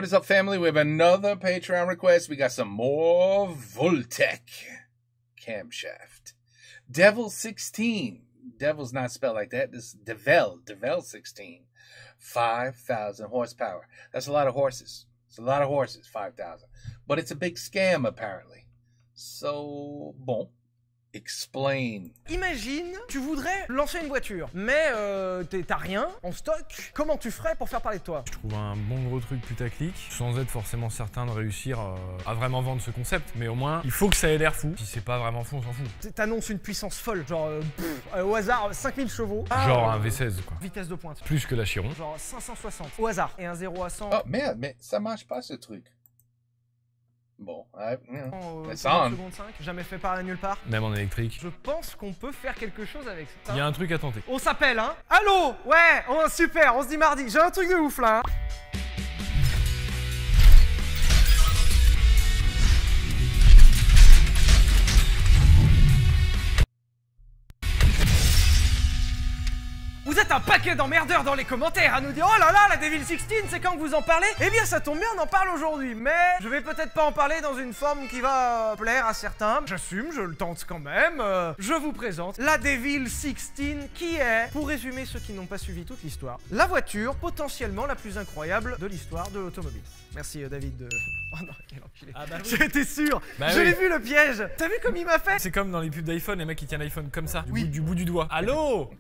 What is up, family? We have another Patreon request. We got some more Voltec camshaft. Devil 16. Devil's not spelled like that. This is Devel 16. 5,000 horsepower. That's a lot of horses. It's a lot of horses, 5,000. But it's a big scam, apparently. So, bon. Explain. Imagine, tu voudrais lancer une voiture, mais t'as rien en stock. Comment tu ferais pour faire parler de toi? Je trouve un bon gros truc putaclic, sans être forcément certain de réussir à vraiment vendre ce concept, mais au moins, il faut que ça ait l'air fou. Si c'est pas vraiment fou, on s'en fout. T'annonces une puissance folle, genre au hasard 5000 chevaux. Genre un V16 quoi. Vitesse de pointe. Plus que la Chiron. Genre 560 au hasard. Et un 0 à 100. Oh merde, mais ça marche pas ce truc. Bon, c'est on. Seconde 5, jamais fait par nulle part. Même en électrique. Je pense qu'on peut faire quelque chose avec ça. Il y a un truc à tenter. On s'appelle, hein. Allô. Ouais, oh, super, on se dit mardi. J'ai un truc de ouf là, hein. Vous êtes un paquet d'emmerdeurs dans les commentaires à nous dire « Oh là là, la Devil 16, c'est quand que vous en parlez ?» Eh bien, ça tombe bien, on en parle aujourd'hui, mais je vais peut-être pas en parler dans une forme qui va plaire à certains. J'assume, je le tente quand même. Je vous présente la Devil 16, qui est, pour résumer ceux qui n'ont pas suivi toute l'histoire, la voiture potentiellement la plus incroyable de l'histoire de l'automobile. Merci David de... Oh non, quel enculé. Ah bah oui. J'étais sûr, je l'ai vu le piège. T'as vu comme il m'a fait? C'est comme dans les pubs d'iPhone, les mecs qui tiennent l'iPhone comme ça, du bout du doigt. Allô.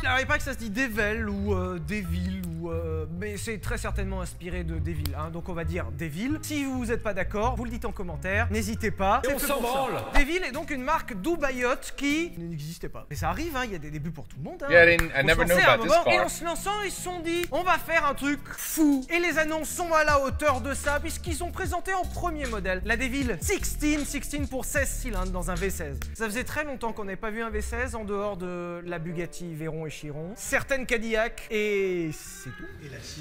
Alors, il paraît que ça se dit Devil ou Devil ou mais c'est très certainement inspiré de Devil, hein, donc on va dire Devil. Si vous n'êtes pas d'accord, vous le dites en commentaire, n'hésitez pas. Et on s'en branle. Devil est donc une marque Dubaïote qui n'existait pas. Mais ça arrive, hein, il y a des débuts pour tout le monde. Hein. Yeah, I never knew about this car. Et en se lançant, ils se sont dit, on va faire un truc fou. Et les annonces sont à la hauteur de ça, puisqu'ils ont présenté en premier modèle la Devil 16 pour 16 cylindres dans un V16. Ça faisait très longtemps qu'on n'avait pas vu un V16 en dehors de la Bugatti Veyron et Chiron, certaines Cadillac et c'est tout. Et la 6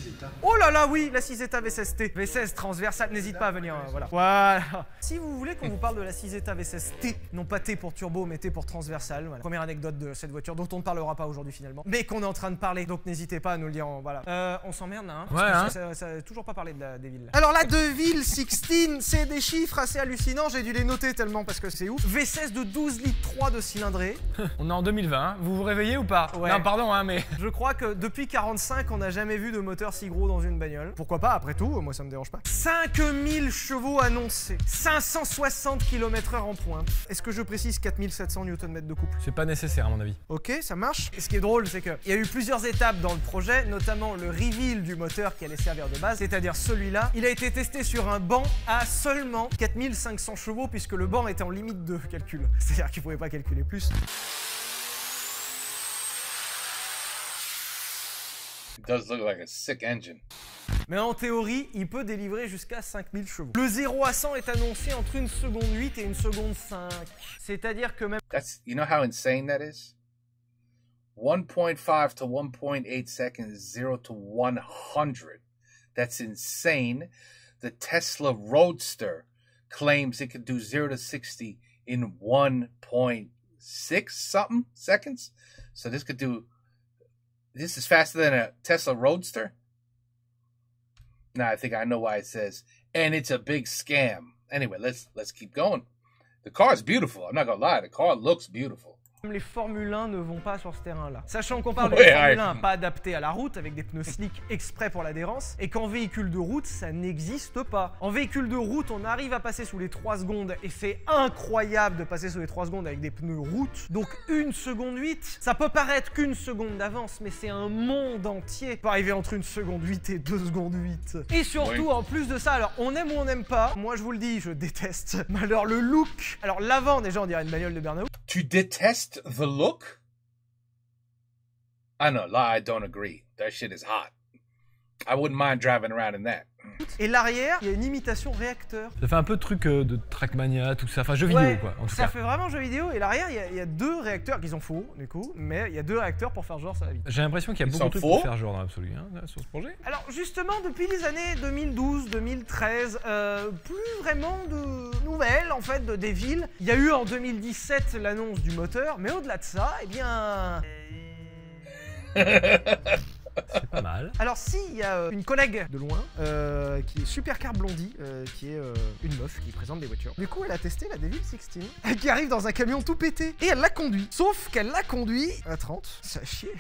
Oh là là, oui, la 6 V16T. V16 transversale, n'hésite pas à venir, voilà. Voilà. Si vous voulez qu'on vous parle de la 6 V16T, non pas T pour turbo, mais T pour transversale, voilà. Première anecdote de cette voiture dont on ne parlera pas aujourd'hui finalement, mais qu'on est en train de parler, donc n'hésitez pas à nous le dire, voilà. On s'emmerde là, hein, parce que ça a toujours pas parlé de la Devil. Alors la Devil 16, c'est des chiffres assez hallucinants, j'ai dû les noter tellement parce que c'est ouf. V16 de 12 litres 3 de cylindrée. On est en 2020, hein. Vous vous réveillez ou pas? Ouais. Non, pardon, hein, mais... Je crois que depuis 45, on n'a jamais vu de moteur si gros dans une bagnole. Pourquoi pas, après tout, moi ça me dérange pas. 5000 chevaux annoncés, 560 km/h en pointe. Est-ce que je précise 4700 Nm de couple? C'est pas nécessaire à mon avis. Ok, ça marche. Et ce qui est drôle, c'est qu'il y a eu plusieurs étapes dans le projet, notamment le reveal du moteur qui allait servir de base, c'est-à-dire celui-là. Il a été testé sur un banc à seulement 4500 chevaux, puisque le banc était en limite de calcul. C'est-à-dire qu'il pouvait pas calculer plus. It does look like a sick engine. Mais en théorie, il peut délivrer jusqu'à 5000 chevaux. Le 0 à 100 est annoncé entre 1 seconde 8 et 1 seconde 5. C'est-à-dire que même... You know how insane that is? 1.5 to 1.8 seconds, 0 to 100. That's insane. The Tesla Roadster claims it could do 0 to 60 in 1.6 something seconds. So this could do... This is faster than a Tesla Roadster? Now I think I know why it says, and it's a big scam. Anyway, let's keep going. The car is beautiful. I'm not gonna lie. The car looks beautiful. Les Formule 1 ne vont pas sur ce terrain-là. Sachant qu'on parle de Formule 1 pas adapté à la route, avec des pneus slick exprès pour l'adhérence, et qu'en véhicule de route, ça n'existe pas. En véhicule de route, on arrive à passer sous les 3 secondes, et c'est incroyable de passer sous les 3 secondes avec des pneus route. Donc 1 seconde 8, ça peut paraître qu'une seconde d'avance, mais c'est un monde entier. On peut arriver entre 1 seconde 8 et 2 secondes 8. Et surtout, en plus de ça, alors on aime ou on n'aime pas, moi je vous le dis, je déteste. Mais alors le look, alors l'avant déjà on dirait une bagnole de Burnout. Tu détestes the look? I know, I don't agree. That shit is hot. I wouldn't mind driving around in that. Et l'arrière, il y a une imitation réacteur. Ça fait un peu de truc de Trackmania, tout ça, enfin jeu vidéo quoi, en tout cas. Ça fait vraiment jeu vidéo, et l'arrière, il y a 2 réacteurs qui sont faux, du coup, mais il y a 2 réacteurs pour faire genre ça va vite. J'ai l'impression qu'il y a beaucoup de trucs pour faire genre dans l'absolu, hein, sur ce projet. Alors justement, depuis les années 2012-2013, plus vraiment de nouvelles en fait de Devil. Il y a eu en 2017 l'annonce du moteur, mais au-delà de ça, eh bien... C'est pas mal. Alors si, il y a une collègue de loin qui est Supercar Blondie, qui est une meuf qui présente des voitures. Du coup, elle a testé la Devil 16, qui arrive dans un camion tout pété. Et elle l'a conduit. Sauf qu'elle l'a conduit à 30. Ça chier.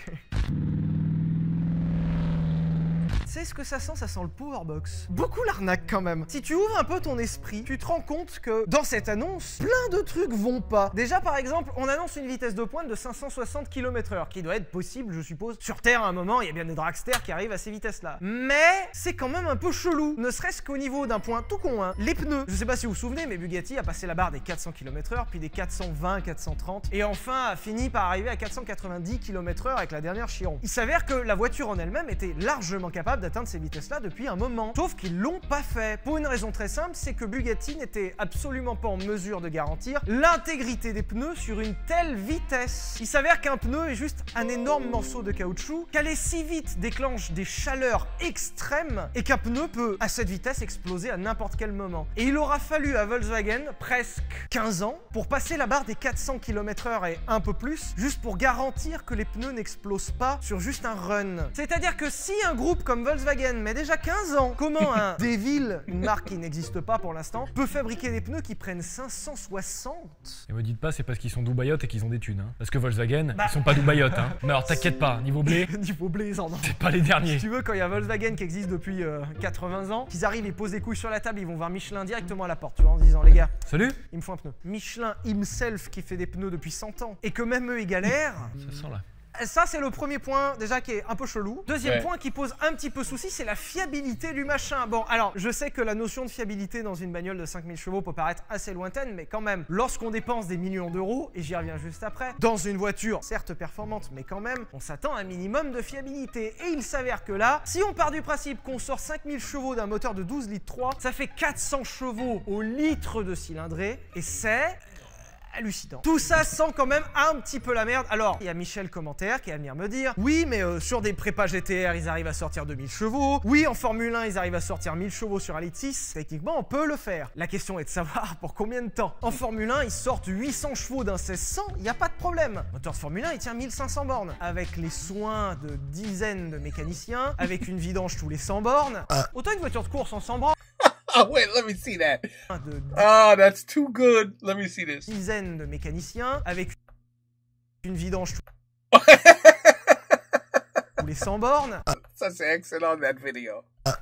Tu sais ce que ça sent le Powerbox. Beaucoup l'arnaque quand même. Si tu ouvres un peu ton esprit, tu te rends compte que dans cette annonce, plein de trucs vont pas. Déjà par exemple, on annonce une vitesse de pointe de 560 km/h, qui doit être possible, je suppose. Sur Terre, à un moment, il y a bien des dragsters qui arrivent à ces vitesses-là. Mais c'est quand même un peu chelou. Ne serait-ce qu'au niveau d'un point tout con, hein. Les pneus. Je sais pas si vous vous souvenez, mais Bugatti a passé la barre des 400 km/h, puis des 420, 430, et enfin a fini par arriver à 490 km/h avec la dernière Chiron. Il s'avère que la voiture en elle-même était largement capable d'atteindre ces vitesses-là depuis un moment. Sauf qu'ils l'ont pas fait. Pour une raison très simple, c'est que Bugatti n'était absolument pas en mesure de garantir l'intégrité des pneus sur une telle vitesse. Il s'avère qu'un pneu est juste un énorme morceau de caoutchouc qui allait si vite déclenche des chaleurs extrêmes et qu'un pneu peut, à cette vitesse, exploser à n'importe quel moment. Et il aura fallu à Volkswagen presque 15 ans pour passer la barre des 400 km/h et un peu plus, juste pour garantir que les pneus n'explosent pas sur juste un run. C'est-à-dire que si un groupe comme Volkswagen met déjà 15 ans, comment un Devil, une marque qui n'existe pas pour l'instant, peut fabriquer des pneus qui prennent 560? Et me dites pas c'est parce qu'ils sont dubaïotes et qu'ils ont des thunes, hein. Parce que Volkswagen, ils sont pas dubaïotes, hein. Mais alors t'inquiète pas, niveau blé, Niveau blé, ça en a. c'est pas les derniers. Si tu veux, quand il y a Volkswagen qui existe depuis 80 ans, qu'ils arrivent, ils posent des couilles sur la table, ils vont voir Michelin directement à la porte, tu vois, en disant les gars, Salut. il me faut un pneu. Michelin himself qui fait des pneus depuis 100 ans et que même eux ils galèrent. Ça sent là. Ça, c'est le premier point, déjà, qui est un peu chelou. Deuxième Ouais. point qui pose un petit peu souci, c'est la fiabilité du machin. Bon, alors, je sais que la notion de fiabilité dans une bagnole de 5000 chevaux peut paraître assez lointaine, mais quand même, lorsqu'on dépense des millions d'euros, et j'y reviens juste après, dans une voiture, certes performante, mais quand même, on s'attend à un minimum de fiabilité. Et il s'avère que là, si on part du principe qu'on sort 5000 chevaux d'un moteur de 12 litres 3, ça fait 400 chevaux au litre de cylindrée, et c'est hallucinant. Tout ça sent quand même un petit peu la merde. Alors, il y a Michel Commentaire qui va venir me dire oui, mais sur des prépas GTR, ils arrivent à sortir 2000 chevaux. Oui, en Formule 1, ils arrivent à sortir 1000 chevaux sur un litre 6. Techniquement, on peut le faire. La question est de savoir pour combien de temps. En Formule 1, ils sortent 800 chevaux d'un 1600, il n'y a pas de problème. Le moteur de Formule 1, il tient 1500 bornes. Avec les soins de dizaines de mécaniciens, avec une vidange tous les 100 bornes. Autant une voiture de course, on s'en branle. Oh, wait, let me see that. De Oh, that's too good. Let me see this. dizaines de mécaniciens, avec une vidange tous les 100 bornes. Ça, c'est excellent, that video.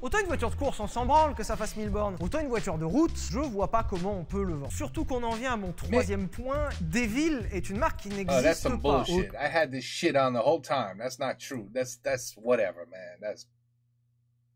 Autant une voiture de course, on s'en branle que ça fasse 1000 bornes. Autant une voiture de route, je vois pas comment on peut le vendre. Surtout qu'on en vient à mon troisième point. Devil est une marque qui Oh, that's n'existe some pas. bullshit. I had this shit on the whole time. That's not true. That's whatever, man.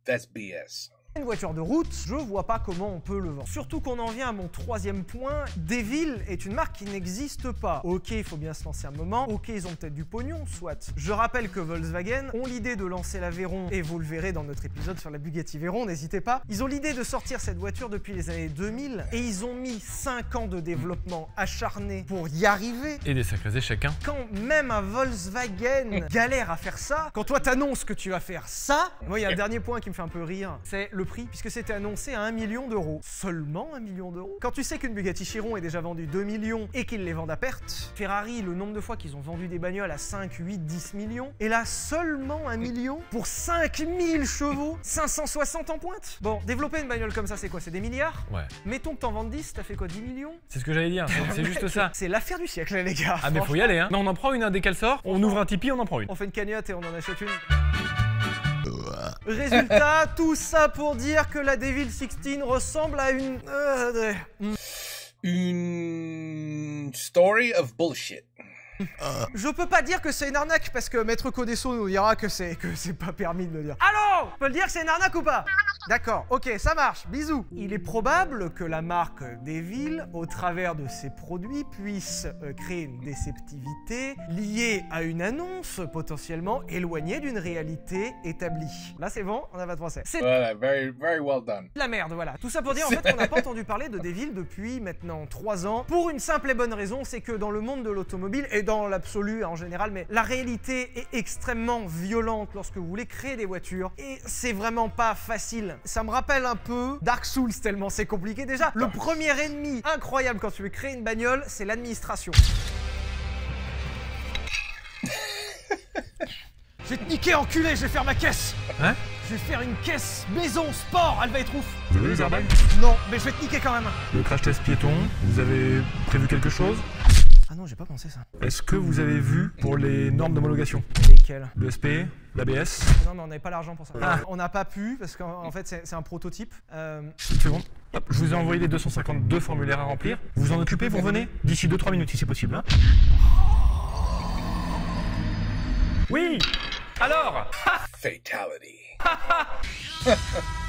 That's BS. Une voiture de route, je vois pas comment on peut le vendre. Surtout qu'on en vient à mon troisième point. Devil est une marque qui n'existe pas. Ok, il faut bien se lancer un moment. Ok, ils ont peut-être du pognon, soit. Je rappelle que Volkswagen ont l'idée de lancer la Veyron, et vous le verrez dans notre épisode sur la Bugatti Veyron, n'hésitez pas. Ils ont l'idée de sortir cette voiture depuis les années 2000, et ils ont mis 5 ans de développement acharné pour y arriver. Et des sacrés échecs, hein. Quand même un Volkswagen galère à faire ça, quand toi t'annonces que tu vas faire ça, moi il y a un dernier point qui me fait un peu rire, c'est le prix, puisque c'était annoncé à 1 million d'euros. Seulement 1 million d'euros. Quand tu sais qu'une Bugatti Chiron est déjà vendue 2 millions et qu'ils les vendent à perte, Ferrari, le nombre de fois qu'ils ont vendu des bagnoles à 5, 8, 10 millions, et là seulement 1 million pour 5000 chevaux, 560 en pointe. Bon, développer une bagnole comme ça, c'est quoi? C'est des milliards? Ouais. Mettons que t'en vendes 10, t'as fait quoi? 10 millions? C'est ce que j'allais dire, c'est juste ça. C'est l'affaire du siècle, les gars. Ah mais faut y aller, hein. Non, on en prend une dès qu'elle sort, on ouvre un Tipeee, on en prend une. On fait une cagnotte et on en achète une. Résultat, tout ça pour dire que la Devil 16 ressemble à Une story of bullshit. Je peux pas dire que c'est une arnaque parce que Maître Codesso nous dira que c'est pas permis de le dire. Allô? Je peux le dire que c'est une arnaque ou pas? D'accord, ok, ça marche, bisous. Il est probable que la marque Devil, au travers de ses produits, puisse créer une déceptivité liée à une annonce potentiellement éloignée d'une réalité établie. Là c'est bon, on a votre procès. C'est Well, very, very well done. la merde, voilà. Tout ça pour dire en fait qu'on n'a pas entendu parler de Devil depuis maintenant 3 ans. Pour une simple et bonne raison, c'est que dans le monde de l'automobile, et dans l'absolu en général, mais la réalité est extrêmement violente lorsque vous voulez créer des voitures. Et c'est vraiment pas facile. Ça me rappelle un peu Dark Souls tellement c'est compliqué. Déjà, le premier ennemi incroyable quand tu veux créer une bagnole, c'est l'administration. Je vais te niquer, enculé, je vais faire ma caisse. Hein? Je vais faire une caisse maison sport, elle va être ouf. Vous avez les airbags? Non, mais je vais te niquer quand même. Le crash test piéton, vous avez prévu quelque chose? Ah non, j'ai pas pensé ça. Est-ce que vous avez vu pour les normes d'homologation? Lesquelles? L'ESP, l'ABS? Non, mais on n'avait pas l'argent pour ça. On n'a pas pu, parce qu'en fait, c'est un prototype. Une seconde. Hop, je vous ai envoyé les 252 formulaires à remplir. Vous vous en occupez, vous revenez d'ici 2-3 minutes si c'est possible. Hein. Oui. Alors? Fatality.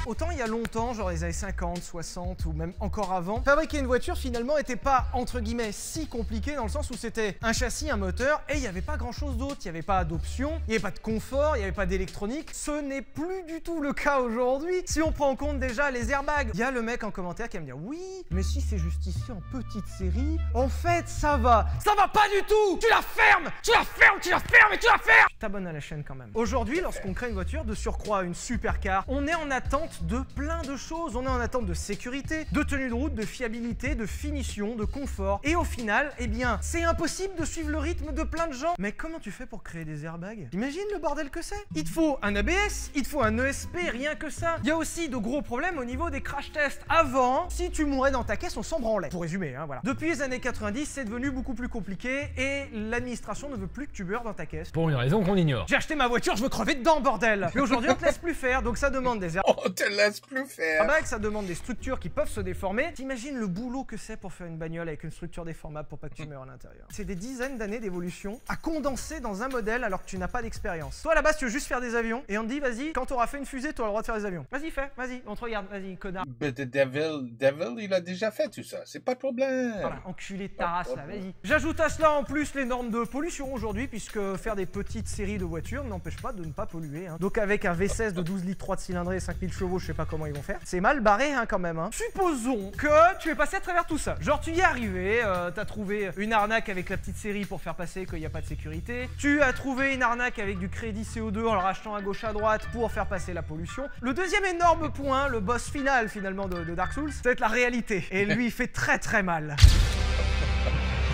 Autant il y a longtemps, genre les années 50, 60 ou même encore avant, fabriquer une voiture finalement était pas entre guillemets si compliqué dans le sens où c'était un châssis, un moteur et il n'y avait pas grand chose d'autre, il n'y avait pas d'options, il n'y avait pas de confort, il n'y avait pas d'électronique. Ce n'est plus du tout le cas aujourd'hui si on prend en compte déjà les airbags. Il y a le mec en commentaire qui va me dire oui, mais si c'est justifié en petite série, en fait ça va pas du tout. Tu la fermes, tu la fermes, tu la fermes et tu la fermes. Tu t'abonnes à la chaîne quand même. Aujourd'hui, lorsqu'on crée une voiture, de surcroît une supercar, on est en attente de plein de choses. On est en attente de sécurité, de tenue de route, de fiabilité, de finition, de confort. Et au final, eh bien, c'est impossible de suivre le rythme de plein de gens. Mais comment tu fais pour créer des airbags? Imagine le bordel que c'est. Il te faut un ABS, il te faut un ESP, rien que ça. Il y a aussi de gros problèmes au niveau des crash tests. Avant, si tu mourais dans ta caisse, on s'en branlait. Pour résumer, hein, voilà. Depuis les années 90, c'est devenu beaucoup plus compliqué et l'administration ne veut plus que tu beurres dans ta caisse. Pour une raison qu'on ignore. J'ai acheté ma voiture, je veux crever dedans, bordel. Mais aujourd'hui, on te laisse plus faire, donc ça demande des On te laisse plus faire. airbags, ça demande des structures qui peuvent se déformer. T'imagines le boulot que c'est pour faire une bagnole avec une structure déformable pour pas que tu meurs à l'intérieur. C'est des dizaines d'années d'évolution à condenser dans un modèle alors que tu n'as pas d'expérience. Toi, à la base, tu veux juste faire des avions et on te dit, vas-y, quand t'auras fait une fusée, tu auras le droit de faire des avions. Vas-y, fais, vas-y, on te regarde, vas-y, connard. But the devil, il a déjà fait tout ça. C'est pas de problème. Voilà, enculé de ta race là, vas-y. J'ajoute à cela en plus les normes de pollution aujourd'hui, puisque faire des petites séries de voitures n'empêche pas de ne pas polluer. Hein. Donc avec un V16 de 12 litres 3 de cylindrée et 5000 chevaux, je sais pas comment ils vont faire. C'est mal barré hein, quand même. Hein. Supposons que tu es passé à travers tout ça. Genre tu y es arrivé, t'as trouvé une arnaque avec la petite série pour faire passer qu'il n'y a pas de sécurité. Tu as trouvé une arnaque avec du crédit CO2 en le rachetant à gauche à droite pour faire passer la pollution. Le deuxième énorme point, le boss final finalement de Dark Souls, c'est la réalité. Et lui il fait très très mal.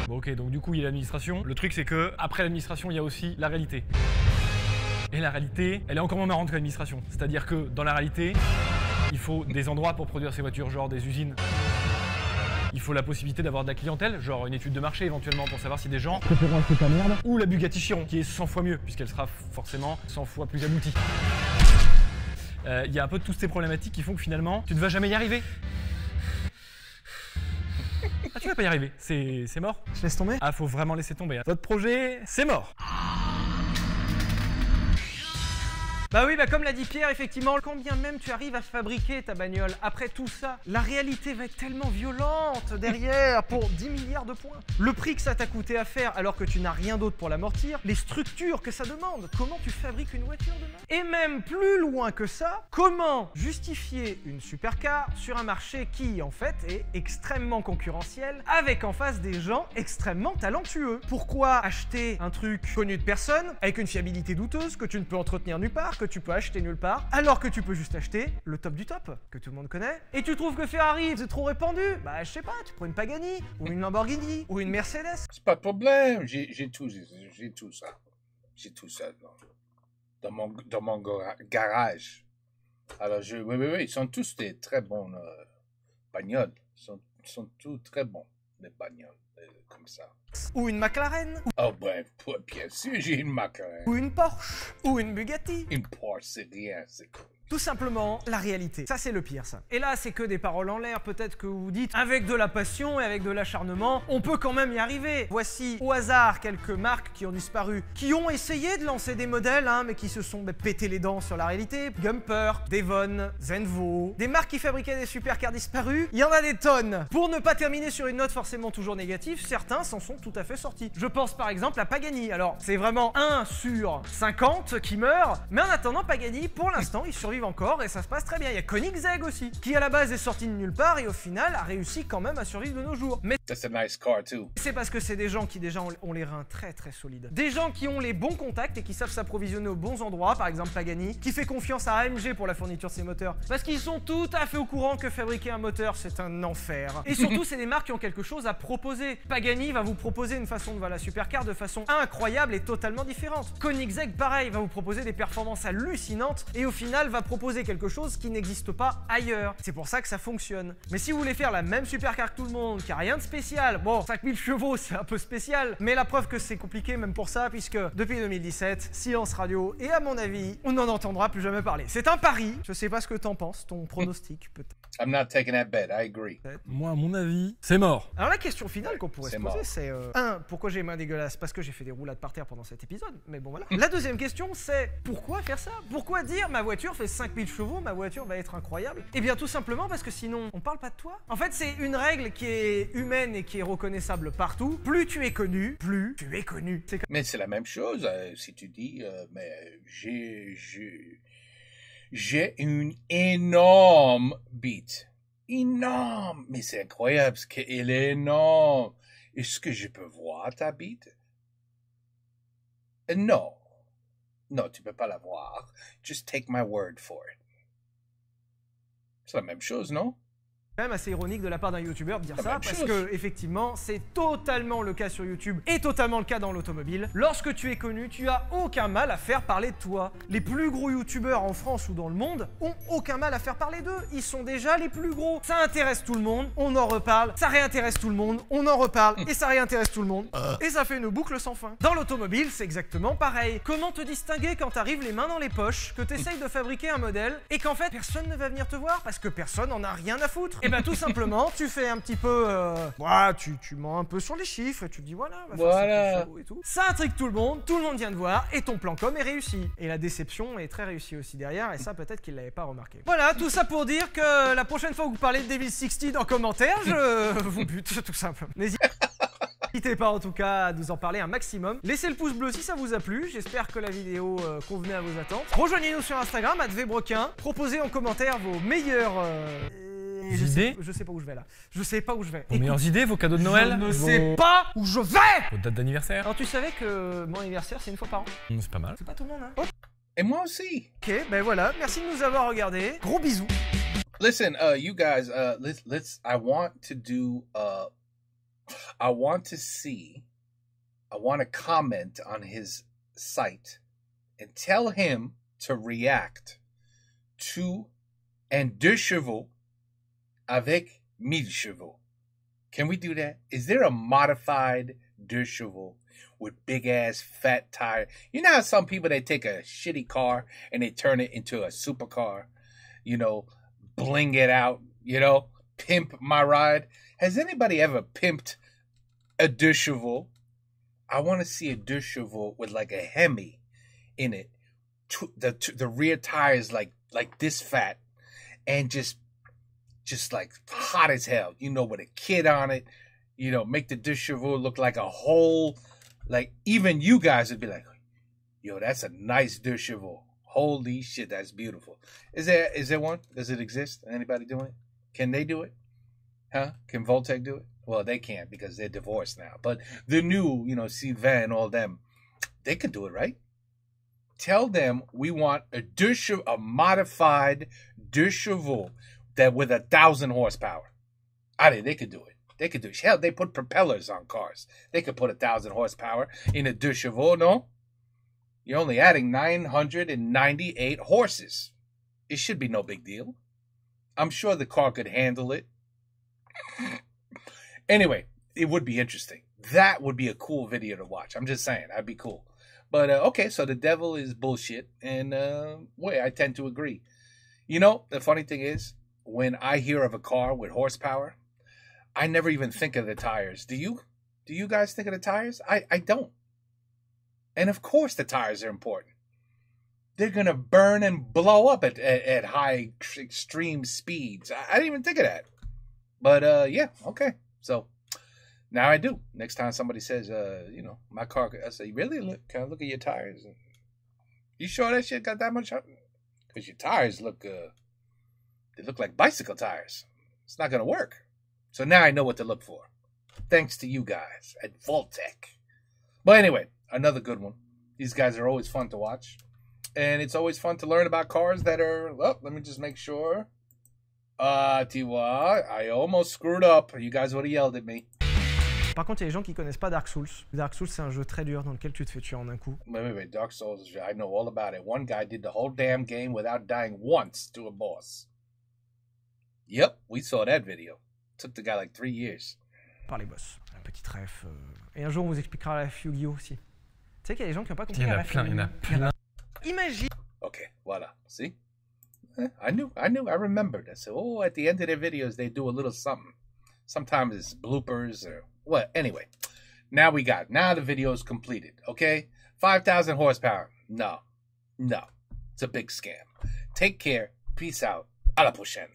Bon ok, donc du coup il y a l'administration. Le truc c'est que après l'administration il y a aussi la réalité. Et la réalité, elle est encore moins marrante que l'administration. C'est-à-dire que dans la réalité, il faut des endroits pour produire ces voitures, genre des usines. Il faut la possibilité d'avoir de la clientèle, genre une étude de marché éventuellement pour savoir si des gens préfèrent acheter ta merde. Ou la Bugatti Chiron, qui est 100 fois mieux, puisqu'elle sera forcément 100 fois plus aboutie. Il y a un peu de toutes ces problématiques qui font que finalement, tu ne vas jamais y arriver. Ah, tu vas pas y arriver, c'est mort. Je laisse tomber. Ah, faut vraiment laisser tomber. Votre projet, c'est mort. Bah oui, bah comme l'a dit Pierre, effectivement, quand bien même tu arrives à fabriquer ta bagnole, après tout ça, la réalité va être tellement violente derrière pour 10 milliards de points. Le prix que ça t'a coûté à faire alors que tu n'as rien d'autre pour l'amortir, les structures que ça demande, comment tu fabriques une voiture demain. Et même plus loin que ça, comment justifier une supercar sur un marché qui, en fait, est extrêmement concurrentiel, avec en face des gens extrêmement talentueux. Pourquoi acheter un truc connu de personne, avec une fiabilité douteuse, que tu ne peux entretenir nulle part, que tu peux acheter nulle part, alors que tu peux juste acheter le top du top, que tout le monde connaît. Et tu trouves que Ferrari, c'est trop répandu? Bah je sais pas, tu prends une Pagani, ou une Lamborghini, ou une Mercedes. C'est pas de problème, j'ai tout ça. J'ai tout ça dans mon garage. Alors, oui, ils sont tous des très bons bagnoles. Ils sont tous très bons, les bagnoles, comme ça. Ou une McLaren. Oh ben, bien sûr, j'ai une McLaren. Ou une Porsche. Ou une Bugatti. Une Porsche, c'est rien, c'est cool. Tout simplement, la réalité. Ça, c'est le pire, ça. Et là, c'est que des paroles en l'air. Peut-être que vous dites, avec de la passion et avec de l'acharnement, on peut quand même y arriver. Voici, au hasard, quelques marques qui ont disparu, qui ont essayé de lancer des modèles, hein, mais qui se sont pété les dents sur la réalité. Gumper, Devon, Zenvo, des marques qui fabriquaient des supercars disparus. Il y en a des tonnes. Pour ne pas terminer sur une note forcément toujours négative, certains s'en sont tout à fait sortis. Je pense par exemple à Pagani. Alors, c'est vraiment 1 sur 50 qui meurt, mais en attendant, Pagani, pour l'instant, il survit survivent encore et ça se passe très bien. Il y a Koenigsegg aussi, qui à la base est sorti de nulle part et au final a réussi quand même à survivre de nos jours. Mais that's a nice car too. C'est parce que c'est des gens qui déjà ont les reins très très solides. Des gens qui ont les bons contacts et qui savent s'approvisionner aux bons endroits, par exemple Pagani, qui fait confiance à AMG pour la fourniture de ses moteurs. Parce qu'ils sont tout à fait au courant que fabriquer un moteur, c'est un enfer. Et surtout, c'est des marques qui ont quelque chose à proposer. Pagani va vous proposer une façon de voir la supercar de façon incroyable et totalement différente. Koenigsegg, pareil, va vous proposer des performances hallucinantes et au final va proposer quelque chose qui n'existe pas ailleurs. C'est pour ça que ça fonctionne. Mais si vous voulez faire la même supercar que tout le monde, qui a rien de spécial, bon, 5000 chevaux, c'est un peu spécial, mais la preuve que c'est compliqué même pour ça, puisque depuis 2017, silence radio, et à mon avis, on n'en entendra plus jamais parler. C'est un pari, je sais pas ce que t'en penses, ton pronostic peut-être. I'm not taking that bet, I agree. Moi, à mon avis, c'est mort. Alors la question finale qu'on pourrait se C'est poser, mort. c'est pourquoi j'ai les mains dégueulasses? Parce que j'ai fait des roulades par terre pendant cet épisode, mais bon voilà. La deuxième question, c'est pourquoi faire ça? Pourquoi dire ma voiture fait 5000 chevaux, ma voiture va être incroyable? Eh bien tout simplement parce que sinon, on parle pas de toi. En fait, c'est une règle qui est humaine et qui est reconnaissable partout. Plus tu es connu, plus tu es connu. C'est Mais c'est la même chose si tu dis, mais j'ai une énorme bite. Énorme. Mais c'est incroyable parce qu'elle est énorme. Est-ce que je peux voir ta bite? Non. Non, tu peux pas la voir. Just take my word for it. C'est la même chose, non? quand même assez ironique de la part d'un youtubeur de dire La ça, même parce chose. que effectivement c'est totalement le cas sur YouTube et totalement le cas dans l'automobile. Lorsque tu es connu, tu as aucun mal à faire parler de toi. Les plus gros youtubeurs en France ou dans le monde ont aucun mal à faire parler d'eux. Ils sont déjà les plus gros. Ça intéresse tout le monde, on en reparle. Ça réintéresse tout le monde, on en reparle. Et ça réintéresse tout le monde. Et ça fait une boucle sans fin. Dans l'automobile, c'est exactement pareil. Comment te distinguer quand t'arrives les mains dans les poches, que t'essayes de fabriquer un modèle et qu'en fait personne ne va venir te voir parce que personne en a rien à foutre? Et ben tout simplement, tu fais un petit peu, tu mens un peu sur les chiffres et tu te dis voilà, on va faire 5000 chevaux et tout. Ça intrigue tout le monde vient de voir et ton plan com est réussi. Et la déception est très réussie aussi derrière et ça peut-être qu'il l'avait pas remarqué. Voilà, tout ça pour dire que la prochaine fois que vous parlez de Devil 60 en commentaire, je vous bute tout simplement. N'hésitez pas en tout cas à nous en parler un maximum. Laissez le pouce bleu si ça vous a plu. J'espère que la vidéo convenait à vos attentes. Rejoignez-nous sur Instagram @vbrequin. Proposez en commentaire vos meilleurs idées. Je sais pas où je vais là. Je sais pas où je vais. Vos meilleures idées, vos cadeaux de Noël? Je ne sais pas où je vais. Vos dates d'anniversaire? Alors tu savais que mon anniversaire c'est une fois par an? C'est pas mal. C'est pas tout le monde hein? Et moi aussi. Ok, ben voilà. Merci de nous avoir regardés. Gros bisous. Listen, you guys, let's. I want to do. I want to comment on his site and tell him to react to and 2 chevaux avec 1000 chevaux. Can we do that? Is there a modified 2 chevaux with big ass fat tire? You know how some people, they take a shitty car and they turn it into a supercar, you know, bling it out, you know, pimp my ride. Has anybody ever pimped a 2 chevaux? I want to see a 2 chevaux with like a Hemi in it. The rear tire is like this fat and just like hot as hell, you know, with a kid on it, you know, make the 2 chevaux look like a whole, like even you guys would be like, yo, that's a nice 2 chevaux. Holy shit, that's beautiful. Is there one? Does it exist? Anybody doing it? Can they do it? Huh? Can Voltec do it? Well, they can't because they're divorced now. But the new, you know, Sylvain and all them, they could do it, right? Tell them we want a modified 2 chevaux that with 1,000 horsepower. They could do it. They could do it. Hell, they put propellers on cars. They could put 1,000 horsepower in a 2 chevaux, no? You're only adding 998 horses. It should be no big deal. I'm sure the car could handle it. Anyway, it would be interesting. That would be a cool video to watch. I'm just saying, that'd be cool. But, okay, so the devil is bullshit. And, I tend to agree. You know, the funny thing is, when I hear of a car with horsepower, I never even think of the tires. Do you? Do you guys think of the tires? I don't. And of course the tires are important. They're going to burn and blow up at high extreme speeds. I didn't even think of that. But, yeah, okay. So now I do. Next time somebody says, you know, my car, I say, really? Can I look at your tires? You sure that shit got that much? Because your tires look, they look like bicycle tires. It's not going to work. So now I know what to look for. Thanks to you guys at Vaultec. But anyway, another good one. These guys are always fun to watch. And it's always fun to learn about cars that are... Oh, let me just make sure. Tu vois, I almost screwed up. You guys would have yelled at me. Par contre, il y a des gens qui connaissent pas Dark Souls. Dark Souls, c'est un jeu très dur dans lequel tu te fais tuer en un coup. Wait. Dark Souls, I know all about it. One guy did the whole damn game without dying once to a boss. Yep, we saw that video. Took the guy like 3 years. Par les boss. Un petit ref. Et un jour, on vous expliquera la ref Yu-Gi-Oh aussi. Tu sais qu'il y a des gens qui n'ont pas compris la ref. Il y en a plein. Imagine. Okay, voilà. See? I knew. I remembered. I said, oh, at the end of their videos, they do a little something. Sometimes it's bloopers or what. Anyway, now the video is completed. Okay? 5,000 horsepower. No. It's a big scam. Take care. Peace out. A la prochaine.